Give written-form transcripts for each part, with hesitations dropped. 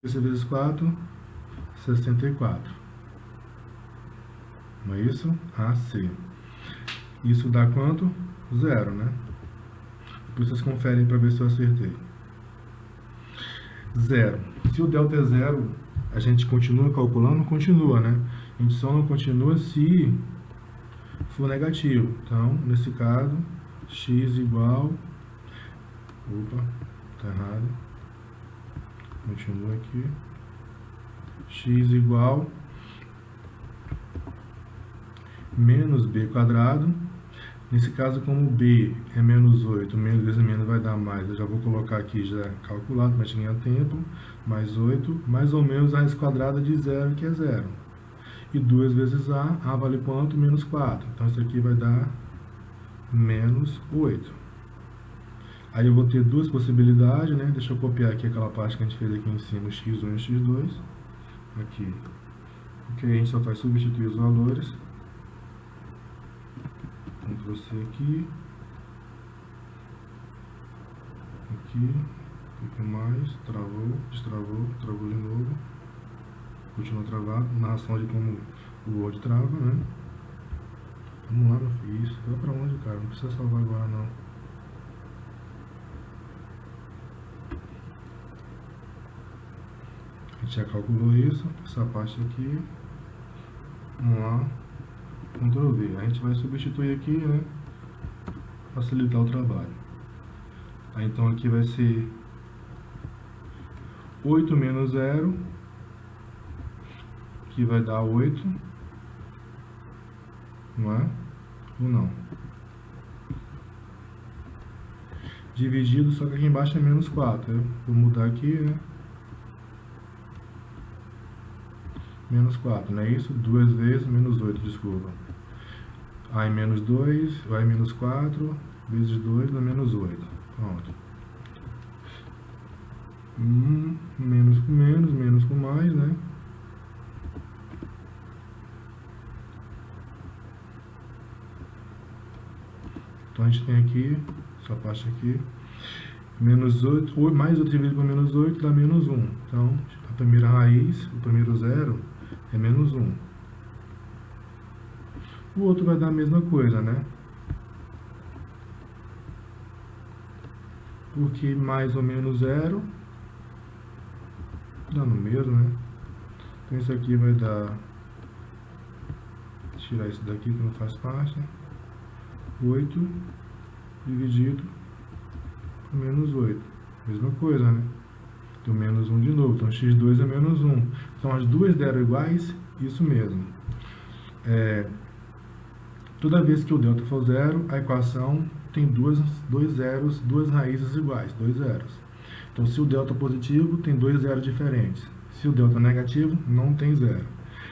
C vezes 4, 64. Não é isso? AC. Isso dá quanto? 0, né? Depois vocês conferem para ver se eu acertei. 0. Se o delta é 0, a gente continua calculando? Continua, né? A gente só não continua se for negativo. Então, nesse caso, x igual... Opa, tá errado. Continua aqui. X igual menos b quadrado. Nesse caso, como b é menos 8, menos vezes menos vai dar mais. Eu já vou colocar aqui já calculado, mas ganhar tempo. Mais 8, mais ou menos a raiz quadrada de 0, que é 0. E 2 vezes a vale quanto? Menos 4. Então, isso aqui vai dar menos 8. Aí eu vou ter duas possibilidades, né? Deixa eu copiar aqui aquela parte que a gente fez aqui em cima, x1 e x2. Aqui. Ok, a gente só faz substituir os valores. Ctrl C aqui. Aqui. Clique mais. Travou, destravou, travou de novo. Continua travado. Narração de como o Word trava, né? Vamos lá, meu filho. Isso. Vai pra onde, cara? Não precisa salvar agora, não. A gente já calculou isso. Essa parte aqui. Vamos lá. Ctrl V. A gente vai substituir aqui, né? Facilitar o trabalho. Aí, então aqui vai ser 8 menos 0, que vai dar 8, não é? Ou não? Dividido, só que aqui embaixo é menos 4. Eu vou mudar aqui, né? Menos 4, não é isso? 2 vezes menos 8, desculpa. A em menos 2, vai menos 4, vezes 2 dá menos 8. Pronto. Menos com menos, menos com mais, né? Então a gente tem aqui, essa parte aqui, menos 8, mais 8 dividido por menos 8 dá menos 1. Então, a primeira raiz, o primeiro zero, é menos 1. O outro vai dar a mesma coisa, né? Porque mais ou menos zero dá no mesmo, né? Então isso aqui vai dar... Tirar isso daqui que não faz parte. 8 dividido por menos 8. Mesma coisa, né? Então menos 1 de novo. Então x2 é menos 1. Então as duas deram iguais, isso mesmo. Toda vez que o delta for zero, a equação tem dois zeros, duas raízes iguais, dois zeros. Então, se o delta é positivo, tem dois zeros diferentes. Se o delta é negativo, não tem zero.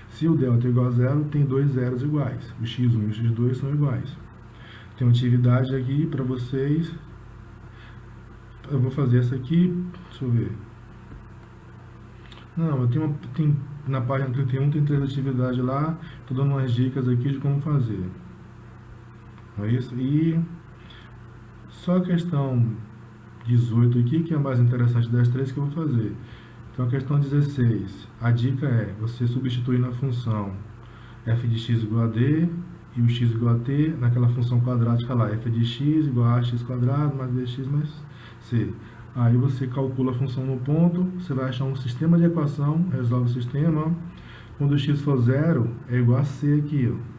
Se o delta é igual a zero, tem dois zeros iguais. O x1 e o x2 são iguais. Tem uma atividade aqui para vocês. Eu vou fazer essa aqui, deixa eu ver. Não, eu tenho na página 31 tem 3 atividades lá. Estou dando umas dicas aqui de como fazer. Não é isso? E só a questão 18 aqui, que é a mais interessante das 3 que eu vou fazer. Então, a questão 16, a dica é você substituir na função f de x igual a d e o x igual a t naquela função quadrática lá, f de x igual a x quadrado mais dx mais c. Aí você calcula a função no ponto, você vai achar um sistema de equação, resolve o sistema. Quando o x for 0, é igual a c aqui, ó.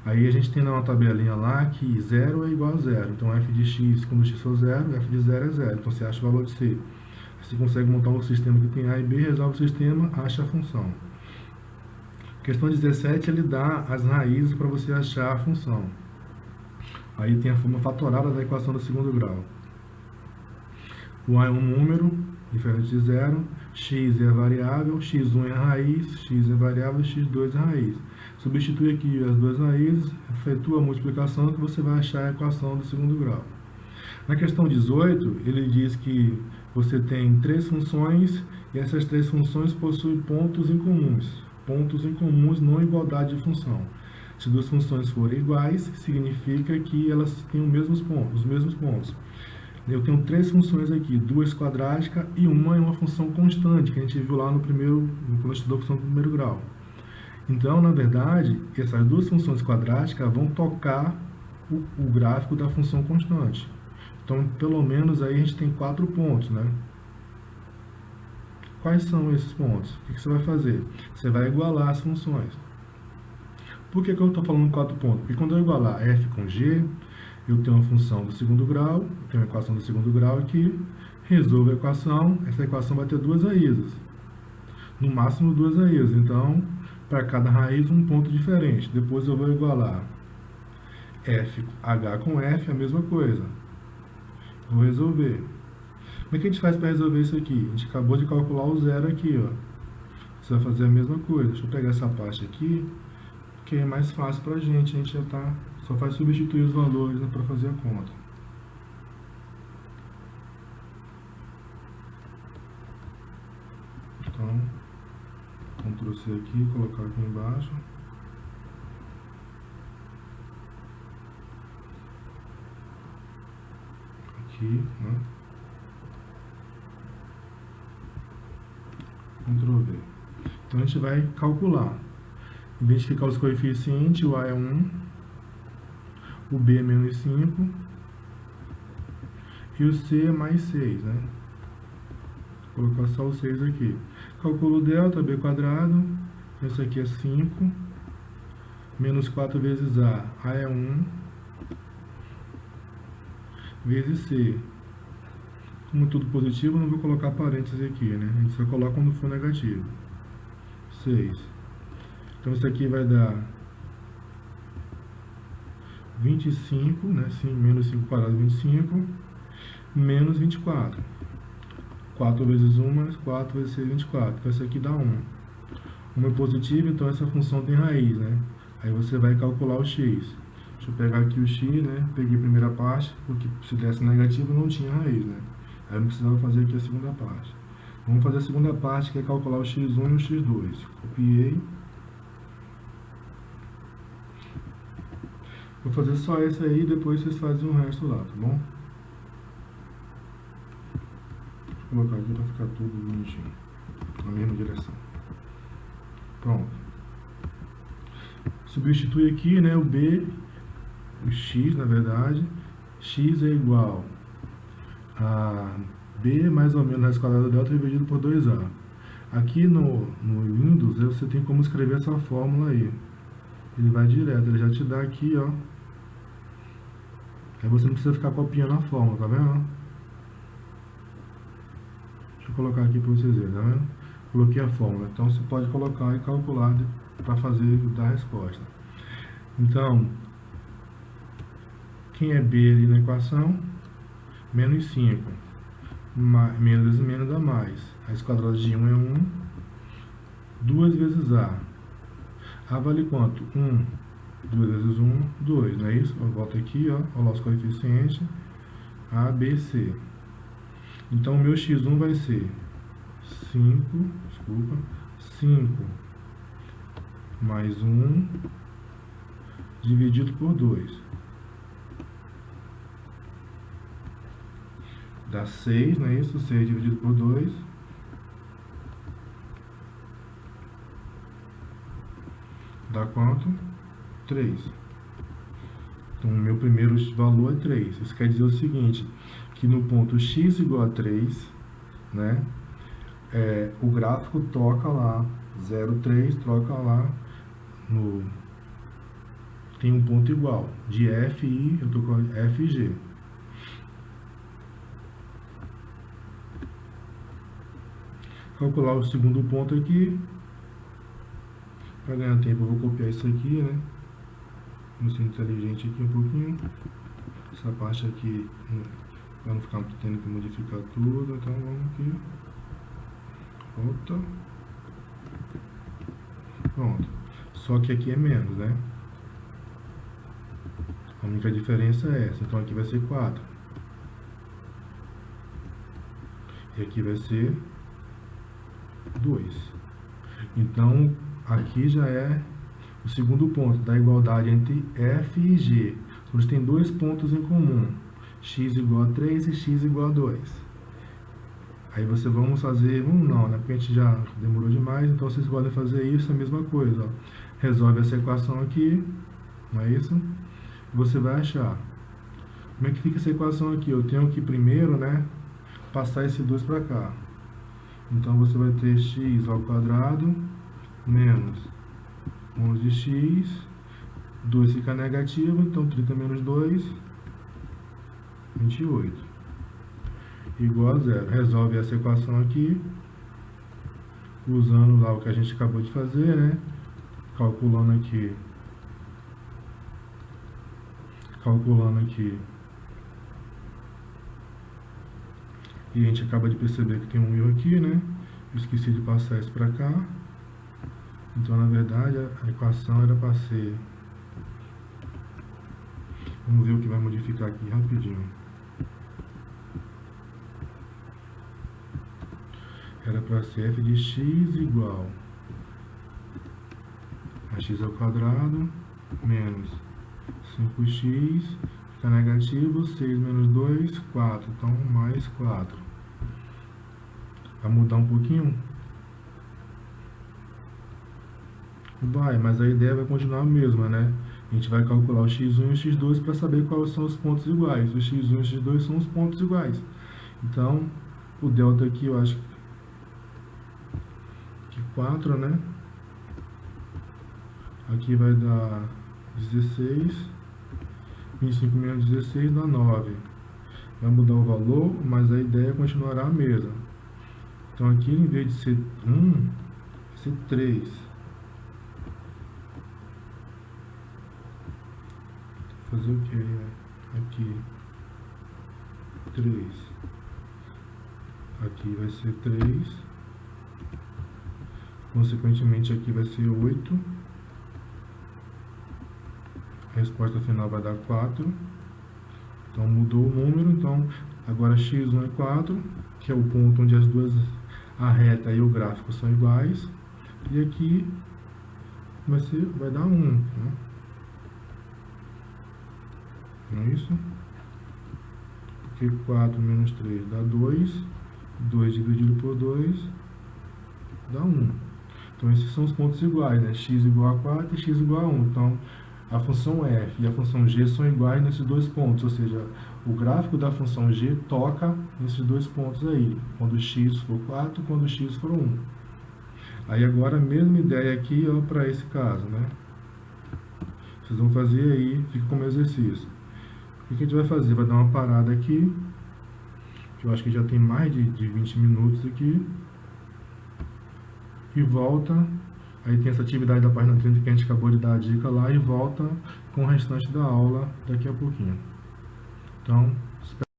Aí a gente tem uma tabelinha lá que 0 é igual a 0. Então, f de x, quando x for 0, f de 0 é 0. Então, você acha o valor de c. Você consegue montar um sistema que tem a e b, resolve o sistema, acha a função. Questão 17, ele dá as raízes para você achar a função. Aí tem a forma fatorada da equação do segundo grau. O a é um número diferente de 0, x é a variável, x1 é a raiz, x é a variável, x2 é a raiz. Substitui aqui as duas raízes, efetua a multiplicação que você vai achar a equação do segundo grau. Na questão 18, ele diz que você tem 3 funções e essas 3 funções possuem pontos em comuns. Pontos em comuns, não igualdade de função. Se duas funções forem iguais, significa que elas têm os mesmos pontos. Eu tenho três funções aqui, duas quadráticas e uma é uma função constante, que a gente viu lá quando a gente estudou a função do primeiro grau. Então, na verdade, essas duas funções quadráticas vão tocar o gráfico da função constante. Então, pelo menos aí a gente tem 4 pontos, né? Quais são esses pontos? O que você vai fazer? Você vai igualar as funções. Por que eu estou falando 4 pontos? Porque quando eu igualar f com g, eu tenho uma função do segundo grau, eu tenho uma equação do segundo grau aqui, resolvo a equação, essa equação vai ter duas raízes. No máximo duas raízes. Então, para cada raiz, um ponto diferente. Depois eu vou igualar h com f, a mesma coisa. Vou resolver. Como é que a gente faz para resolver isso aqui? A gente acabou de calcular o zero aqui, ó. Você vai fazer a mesma coisa. Deixa eu pegar essa parte aqui, que é mais fácil para a gente já tá, só faz substituir os valores, né, para fazer a conta. Então, Ctrl C aqui, colocar aqui embaixo. Aqui, né? Ctrl V. Então a gente vai calcular, identificar os coeficientes, o A é 1, o B é menos 5 e o C é mais 6, né? Vou colocar só o 6 aqui. Calculo o delta, B quadrado, esse aqui é 5, menos 4 vezes A é 1, vezes C. Como tudo positivo, não vou colocar parênteses aqui, né? A gente só coloca quando for negativo. 6. Então isso aqui vai dar 25, né? Sim, menos 5 quadrado, 25, menos 24. 4 vezes 1 mais 4 vezes 6, 24. Então isso aqui dá 1. 1 é positivo, então essa função tem raiz, né? Aí você vai calcular o x. Deixa eu pegar aqui o x, né? Peguei a primeira parte, porque se desse negativo não tinha raiz, né? Aí eu não precisava fazer aqui a segunda parte. Vamos fazer a segunda parte, que é calcular o x1 e o x2. Copiei. Vou fazer só esse aí, depois vocês fazem o resto lá, tá bom? Vou colocar aqui para ficar tudo bonitinho, na mesma direção. Pronto. Substitui aqui, né, o b, o x, na verdade. X é igual a b mais ou menos raiz quadrada do delta dividido por 2a. Aqui no Windows, você tem como escrever essa fórmula aí. Ele vai direto, ele já te dá aqui, ó. Aí você não precisa ficar copiando a fórmula, tá vendo? Deixa eu colocar aqui para vocês verem, tá vendo? Coloquei a fórmula. Então você pode colocar e calcular para fazer dar a resposta. Então, quem é b ali na equação? Menos 5. Menos vezes menos dá mais. Raiz quadrada de 1 é 1. 2 vezes a. A vale quanto? 1. 2 vezes 1, 2, não é isso? Eu volto aqui, ó, olha os coeficientes, A, B, C. Então, o meu x1 vai ser 5 mais 1 dividido por 2. Dá 6, não é isso? 6 dividido por 2. Dá quanto? 3. Então, o meu primeiro valor é 3. Isso quer dizer o seguinte, que no ponto x igual a 3, né, o gráfico toca lá, 0, 3, troca lá, tem um ponto igual, de F e eu estou com F e G. Calcular o segundo ponto aqui. Para ganhar tempo, eu vou copiar isso aqui, né? Vamos ser inteligente aqui um pouquinho. Essa parte aqui, para não ficar tendo que modificar tudo. Então, vamos aqui. Volta. Pronto. Só que aqui é menos, né? A única diferença é essa. Então, aqui vai ser 4. E aqui vai ser 2. Então, aqui já é o segundo ponto da igualdade entre F e G. Eles têm dois pontos em comum. x igual a 3 e x igual a 2. Aí vamos fazer, não, né? Porque a gente já demorou demais, então vocês podem fazer isso, a mesma coisa, ó. Resolve essa equação aqui, não é isso? Você vai achar. Como é que fica essa equação aqui? Eu tenho que primeiro, né, passar esse 2 para cá. Então você vai ter x ao quadrado menos 11x, 2 fica negativo, então 30 menos 2, 28. Igual a zero. Resolve essa equação aqui, usando lá o que a gente acabou de fazer, né? Calculando aqui. E a gente acaba de perceber que tem um erro aqui, né? Eu esqueci de passar isso para cá. Então, na verdade, a equação era para ser... Vamos ver o que vai modificar aqui rapidinho. Era para ser f de x igual a x ao quadrado menos 5x, fica negativo, 6 menos 2, 4. Então, mais 4. Vai mudar um pouquinho? Vai, mas a ideia vai continuar a mesma, né? A gente vai calcular o x1 e o x2 para saber quais são os pontos iguais. O x1 e o x2 são os pontos iguais. Então, o delta aqui eu acho que 4, né? Aqui vai dar 16. 25 menos 16 dá 9. Vai mudar o valor, mas a ideia continuará a mesma. Então aqui, em vez de ser 1, vai ser 3. Fazer o que? Aqui 3. Aqui vai ser 3. Consequentemente aqui vai ser 8. A resposta final vai dar 4. Então mudou o número. Então agora x1 é 4, que é o ponto onde as duas, a reta e o gráfico são iguais. E aqui vai dar 1. Né? Não é isso? Porque 4 menos 3 dá 2. 2 dividido por 2 dá 1. Então esses são os pontos iguais, né? X igual a 4 e x igual a 1. Então a função f e a função g são iguais nesses dois pontos, ou seja, o gráfico da função g toca nesses dois pontos aí, quando x for 4, quando x for 1. Aí agora a mesma ideia aqui para esse caso, né? Vocês vão fazer aí, fica como exercício. O que a gente vai fazer? Vai dar uma parada aqui, que eu acho que já tem mais de 20 minutos aqui, e volta. Aí tem essa atividade da página 30 que a gente acabou de dar a dica lá, e volta com o restante da aula daqui a pouquinho. Então,